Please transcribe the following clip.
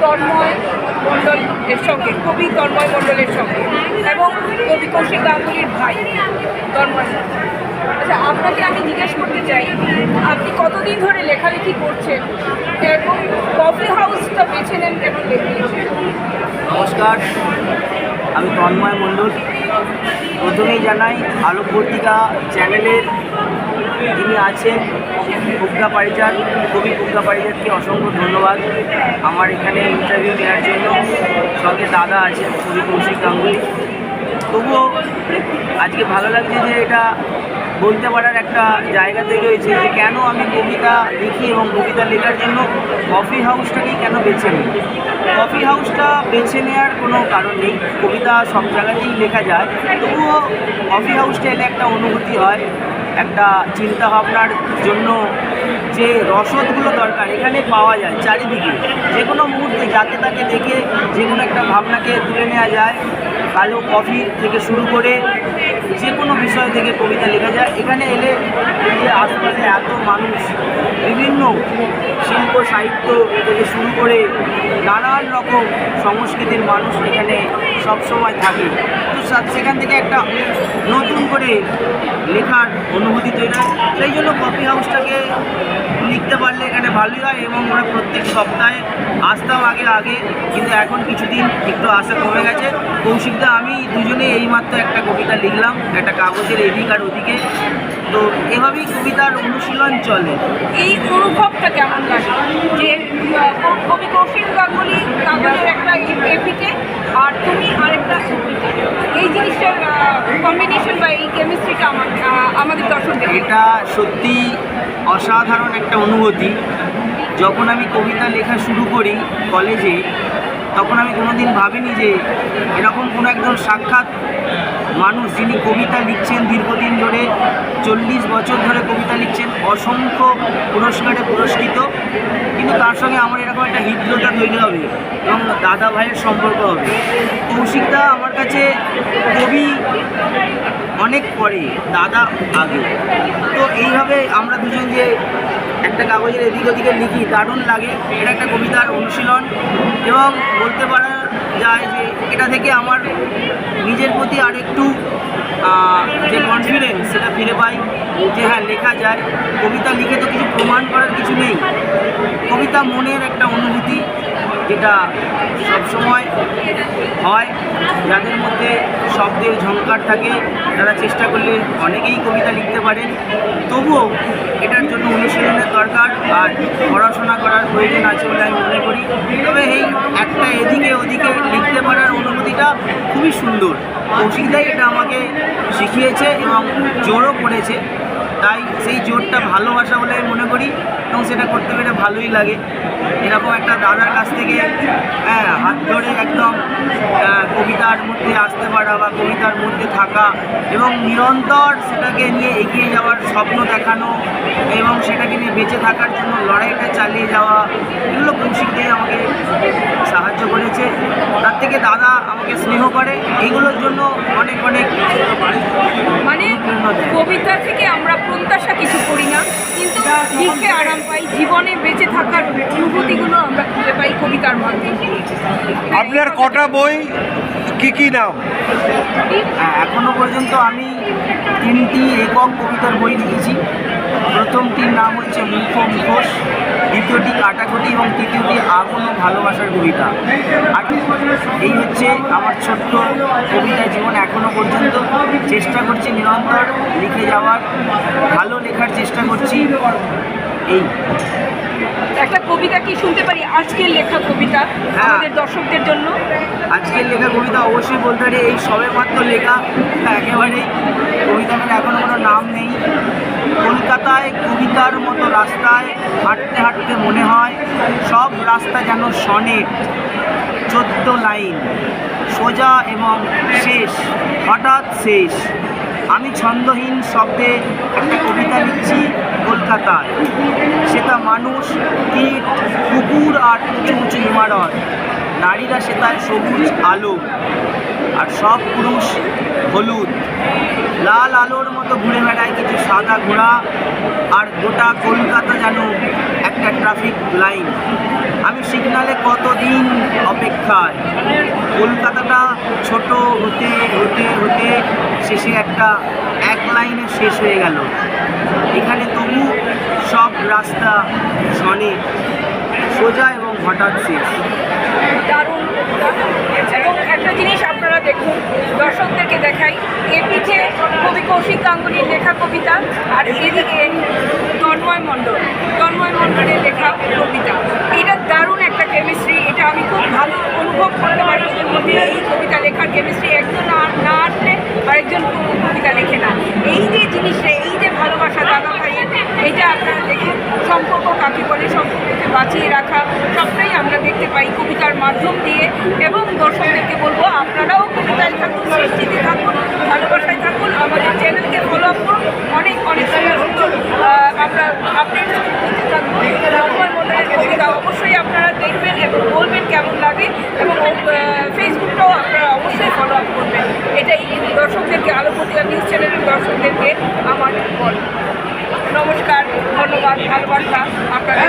তন্ময় মণ্ডলের সঙ্গে, কবি তন্ময় মণ্ডলের সঙ্গে, এবং কবি কৌশিক গাঙ্গুলির ভাই তন্ময়। আচ্ছা, আপনাকে আমি জিজ্ঞেস করতে চাই, আপনি কতদিন ধরে লেখালেখি করছেন এবং কফি হাউসটা বেছে নেন কেন লেখেছেন? নমস্কার, আমি তন্ময় মণ্ডল। প্রথমেই জানাই আলোক পত্রিকা চ্যানেলের যিনি আছেন প্রজ্ঞা পারিজাত, কবি প্রজ্ঞা পারিজাতকে অসংখ্য ধন্যবাদ আমার এখানে ইন্টারভিউ নেওয়ার জন্য। সঙ্গে দাদা আছেন কবি কৌশিক গাঙ্গুলি। তবুও আজকে ভালো লাগছে যে এটা বলতে পারার একটা জায়গা তৈরি হয়েছে যে কেন আমি কবিতা লিখি এবং কবিতা লেখার জন্য কফি হাউসটাকেই কেন বেছে নিই। কফি হাউসটা বেছে নেওয়ার কোনো কারণ নেই, কবিতা সব জায়গাতেই লেখা যায়। তবুও কফি হাউসটা এলে একটা অনুভূতি হয়, একটা চিন্তা ভাবনার জন্য যে রসদগুলো দরকার এখানে পাওয়া যায় চারিদিকে। যে কোনো মুহূর্তে যাকে তাকে দেখে যে কোনো একটা ভাবনাকে তুলে নেওয়া যায়। কালো কফি থেকে শুরু করে যে কোনো বিষয় থেকে কবিতা লেখা যায়। এখানে এলে যে আশেপাশে এত মানুষ, বিভিন্ন শিল্প সাহিত্য থেকে শুরু করে নানান রকম সংস্কৃতির মানুষ এখানে সবসময় থাকে। তো সেখান থেকে একটা নতুন করে লেখার অনুভূতি তৈরি হয়। সেই জন্য কফি হাউসটাকে লিখতে পারলে এখানে ভালোই হয়। এবং আমরা প্রত্যেক সপ্তাহে আসতাম আগে, কিন্তু এখন কিছুদিন একটু আসা কমে গেছে। কৌশিকদা আমি দুজনে এইমাত্র একটা কবিতা লিখলাম, একটা কাগজের এদিক আর ওদিকে। তো এভাবেই কবিতার অনুশীলন চলে। এই অনুভবটা কেমন লাগে যে কবি কৌশিক গাঙ্গুলি কাগজের একটা এপিকে আর তুমি আরেকটা কবিতা, এই জিনিসটার কম্বিনেশন বা এই কেমিস্ট্রিটা আমাদের দর্শকদের? এটা সত্যি অসাধারণ একটা অনুভূতি। যখন আমি কবিতা লেখা শুরু করি কলেজে, তখন আমি কোনোদিন ভাবিনি যে এরকম কোনো একজন সাক্ষাৎ মানুষ যিনি কবিতা লিখছেন দীর্ঘদিন ধরে, 40 বছর ধরে কবিতা লিখছেন, অসংখ্য পুরস্কারে পুরস্কৃত, কিন্তু তার সঙ্গে আমার এরকম একটা হৃদ্রতা তৈরি হবে এবং দাদা ভাইয়ের সম্পর্ক হবে। কৌশিকদা আমার কাছে কবি অনেক পরে, দাদা আগে। তো এইভাবে আমরা দুজন যে একটা কাগজের এদিক ওদিকে লিখি, দারুণ লাগে। এটা একটা কবিতার অনুশীলন এবং বলতে পারা যায় যে এটা থেকে আমার নিজের প্রতি আর একটু যে কনফিডেন্স সেটা ফিরে পাই যে হ্যাঁ লেখা যায়। কবিতা লিখে তো কিছু প্রমাণ করার কিছু নেই, কবিতা মনের একটা অনুভূতি যেটা সবসময় হয়। যাদের মধ্যে শব্দের ঝংকার থাকে তারা চেষ্টা করলে অনেকেই কবিতা লিখতে পারেন। তবুও এটার জন্য অনুশীলনের দরকার আর পড়াশোনা করার প্রয়োজন আছে বলে আমি মনে করি। তবে এই একটা এদিকে ওদিকে লিখতে পারার অনুভূতিটা খুবই সুন্দর। কৌশিকদাই এটা আমাকে শিখিয়েছে এবং জোরও করেছে, তাই সেই জোরটা ভালোবাসা বলে আমি মনে করি এবং সেটা করতে পেরে ভালোই লাগে। এরকম একটা দাদার কাছ থেকে হাত ধরে একদম কবিতার মধ্যে আসতে পারা বা কবিতার মধ্যে থাকা এবং নিরন্তর সেটাকে নিয়ে এগিয়ে যাওয়ার স্বপ্ন দেখানো এবং সেটাকে নিয়ে বেঁচে থাকার জন্য লড়াইটা চালিয়ে যাওয়া, এগুলো কৌশিকদাই আমাকে সাহায্য করেছে। তার থেকে দাদা আমাকে স্নেহ করে, এইগুলোর জন্য অনেক অনেক মানে কবিতা থেকে আমরা প্রত্যাশা কিছু করি না, কিন্তু লিখে আরাম পাই, জীবনে বেঁচে থাকার অনুভূতিগুলো আমরা খুঁজে পাই কবিতার মাধ্যমে। আপনার কটা বই, কি নাম? এখনো পর্যন্ত আমি 3টি একক কবিতার বই লিখেছি। প্রথমটির নাম হচ্ছে মুখ মুখোশ, দ্বিতীয়টি কাটাকুটি এবং তৃতীয়টি আগুন ও ভালোবাসার কবিতা। আর এই হচ্ছে আমার ছোট্ট কবিতা জীবন। এখনো পর্যন্ত চেষ্টা করছি নিরন্তর লিখে যাওয়ার, ভালো লেখার চেষ্টা করছি। এই একটা কবিতা কি শুনতে পারি, আজকের লেখা কবিতা আমাদের দর্শকদের জন্য? আজকের লেখা কবিতা অবশ্যই বলতে পারি, এই সবে মাত্র লেখা, একেবারেই কবিতাটার এখনো কোনো নাম নেই। কলকাতায় কবিতার মতো রাস্তায় হাঁটতে হাঁটতে মনে হয় সব রাস্তা যেন সনেট, 14 লাইন, সোজা এবং শেষ, হঠাৎ শেষ। আমি ছন্দহীন শব্দে একটা কবিতা লিখছি কলকাতায়। সেটা মানুষ, কীট, কুকুর আর উঁচু উঁচু ইমারত। নারীরা সেটায় সবুজ আলো আর সব পুরুষ হলুদ। লাল আলোর মতো ঘুরে বেড়ায় কিছু সাদা ঘোড়া, আর গোটা কলকাতা যেন একটা ট্রাফিক লাইন। আমি সিগনালে কতদিন লেখা হয়। কলকাতাটা ছোট হতে হতে হতে শেষে এক লাইনে শেষ হয়ে গেল। এখানে তবু সব রাস্তা শনে সোজা এবং হঠাৎ শেষ। দারুণ কবিতা। এবং একটা জিনিস আপনারা দেখুন, দর্শকদেরকে দেখাই, এ পিঠে কবি কৌশিক গাঙ্গুলির লেখা কবিতা, আর এদিকে তন্ময় মণ্ডলের লেখা কবিতা। এটা দারুণ একটা কেমিস্ট্রি। এটা আমি খুব ভালো অনুভব করতে পারি ওদের মধ্যে এই কবিতা লেখার কেমিস্ট্রি। একজন না আসলে আরেকজন কবিতা লেখে না। এই যে জিনিসটা, এই যে ভালোবাসা দাদা ভাইয়ের, এটা আপনারা দেখুন। সম্পর্ক কাকে বলে, সম্পর্ককে বাঁচিয়ে রাখা, সবটাই আমরা দেখতে পাই কবিতার মাধ্যম দিয়ে। এবং দর্শকদেরকে বলবো, আপনারাও কবিতায় থাকুন, সৃষ্টিতে থাকুন, ভালোবাসায় থাকুন, আমাদের চ্যানেলকে ফলো আপ করুন। অনেক সুন্দর সুন্দর আমরা আপডেট করতে থাকবো। তন্ময় মণ্ডলের কবিতা অবশ্যই আপনারা দেখবেন এবং বলবেন কেমন লাগে, এবং ফেসবুকটাও আপনারা অবশ্যই ফলো আপ করবেন। এটাই দর্শকদেরকে, আলোপতিয়া নিউজ চ্যানেলের দর্শকদেরকে আমার বল। নমস্কার, ধন্যবাদ, ভালোবাসা আপনারা।